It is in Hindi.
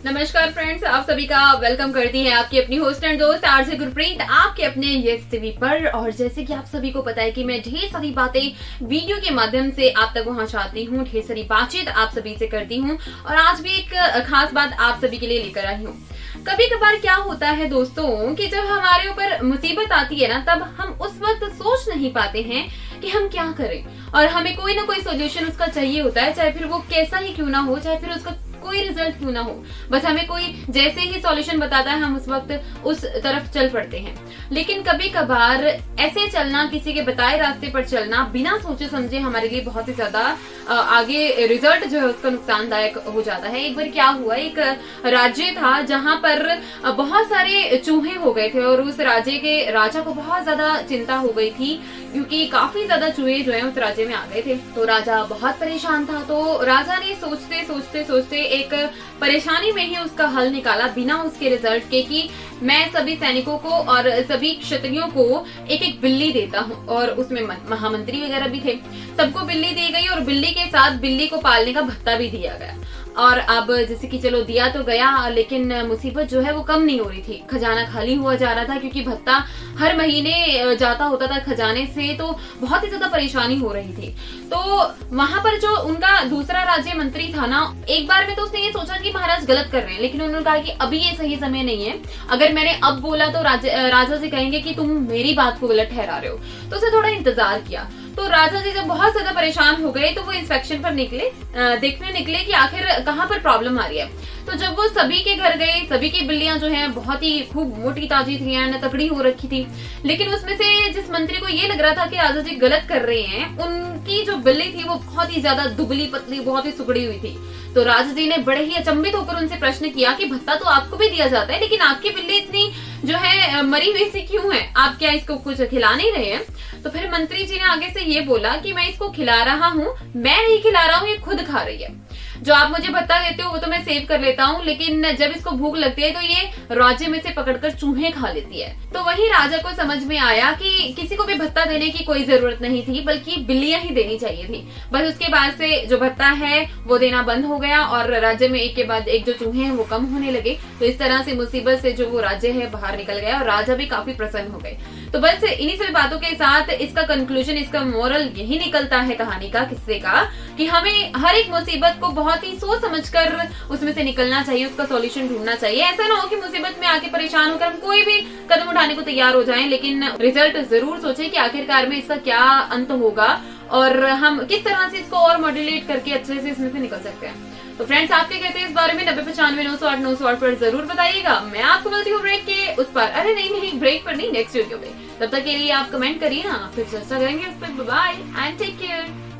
नमस्कार फ्रेंड्स, आप सभी का वेलकम करती है आपकी अपनी होस्ट एंड दोस्त आरजे गुरप्रीत आपके अपने यस टीवी पर। और जैसे कि आप सभी को पता है कि मैं ढेर सारी बातें वीडियो के माध्यम से आप तक पहुंचाती हूं, ढेर सारी बातचीत आप सभी से करती हूं और आज भी एक खास बात आप सभी के लिए लेकर आई हूं। कभी कभार क्या होता है दोस्तों कि जब हमारे ऊपर मुसीबत आती है ना, तब हम उस वक्त सोच नहीं पाते हैं कि हम क्या करें और हमें कोई ना कोई सोल्यूशन उसका चाहिए होता है, चाहे फिर वो कैसा ही क्यों ना हो, चाहे फिर उसका कोई रिजल्ट क्यों ना हो, बस हमें कोई जैसे ही सॉल्यूशन बताता है हम उस वक्त उस तरफ चल पड़ते हैं। लेकिन कभी कभार ऐसे चलना, किसी के बताए रास्ते पर चलना बिना सोचे समझे हमारे लिए बहुत ही ज्यादा आगे रिजल्ट जो है उसका नुकसानदायक हो जाता है। एक बार क्या हुआ, एक राज्य था जहां पर बहुत सारे चूहे हो गए थे और उस राज्य के राजा को बहुत ज्यादा चिंता हो गई थी क्योंकि काफी ज्यादा चूहे जो है उस राज्य में आ गए थे। तो राजा बहुत परेशान था। तो राजा ने सोचते सोचते सोचते एक परेशानी में ही उसका हल निकाला बिना उसके रिजल्ट के कि मैं सभी सैनिकों को और सभी क्षत्रियों को एक एक बिल्ली देता हूँ। और उसमें महामंत्री वगैरह भी थे, सबको बिल्ली दी गई और बिल्ली के साथ बिल्ली को पालने का भत्ता भी दिया गया। और अब जैसे कि चलो दिया तो गया, लेकिन मुसीबत जो है वो कम नहीं हो रही थी। खजाना खाली हुआ जा रहा था क्योंकि भत्ता हर महीने जाता होता था खजाने से, तो बहुत ही ज्यादा परेशानी हो रही थी। तो वहां पर जो उनका दूसरा राज्य मंत्री था ना, एक बार में तो उसने ये सोचा कि महाराज गलत कर रहे हैं, लेकिन उन्होंने कहा कि अभी ये सही समय नहीं है। अगर मैंने अब बोला तो राजा से कहेंगे कि तुम मेरी बात को गलत ठहरा रहे हो। तो उसे थोड़ा इंतजार किया। तो राजा जी जब बहुत ज्यादा परेशान हो गए तो वो इंस्पेक्शन पर निकले, देखने निकले कि आखिर कहाँ पर प्रॉब्लम आ रही है। तो जब वो सभी के घर गए, सभी की बिल्लियां जो हैं बहुत ही खूब मोटी ताजी थी, तकड़ी हो रखी थी, लेकिन उसमें से जिस मंत्री को ये लग रहा था कि राजा जी गलत कर रहे हैं, उनकी जो बिल्ली थी वो बहुत ही ज्यादा दुबली पतली, बहुत ही सुगड़ी हुई थी। तो राजा जी ने बड़े ही अचंभित होकर उनसे प्रश्न किया कि भत्ता तो आपको भी दिया जाता है, लेकिन आपकी बिल्ली इतनी जो है मरी हुई सी क्यों है, आप क्या इसको कुछ खिला नहीं रहे हैं? तो फिर मंत्री जी ने आगे से ये बोला कि मैं इसको खिला रहा हूँ, मैं नहीं खिला रहा हूँ, ये खुद खा रही है। जो आप मुझे भत्ता देते हो वो तो मैं सेव कर लेता हूँ, लेकिन जब इसको भूख लगती है तो ये राज्य में से पकड़कर चूहे खा लेती है। तो वही राजा को समझ में आया कि किसी को भी भत्ता देने की कोई जरूरत नहीं थी, बल्कि बिल्लियां ही देनी चाहिए थी। बस उसके बाद से जो भत्ता है वो देना बंद हो गया और राज्य में एक के बाद एक जो चूहे हैं वो कम होने लगे। तो इस तरह से मुसीबत से जो वो राज्य है बाहर निकल गया और राजा भी काफी प्रसन्न हो गए। तो बस इन्हीं सभी बातों के साथ इसका कंक्लूजन, इसका मोरल यही निकलता है कहानी का, किस्से का, कि हमें हर एक मुसीबत को बहुत ही सोच समझकर उसमें से निकलना चाहिए, उसका सॉल्यूशन ढूंढना चाहिए। ऐसा ना हो कि मुसीबत में आके परेशान होकर हम कोई भी कदम उठाने को तैयार हो जाएं, लेकिन रिजल्ट जरूर सोचें कि आखिरकार में इसका क्या अंत होगा और हम किस तरह से इसको और मॉड्यूलेट करके अच्छे से इसमें से निकल सकते हैं। तो फ्रेंड्स, आप क्या कहते हैं इस बारे में? 9095 पर जरूर बताइएगा। मैं आपको मिलती हूँ ब्रेक के उस पर, अरे नहीं ब्रेक पर नहीं, नेक्स्ट वीडियो पे। तब तक के लिए आप कमेंट करिए ना, फिर चर्चा करेंगे उस पर। Bye and take care.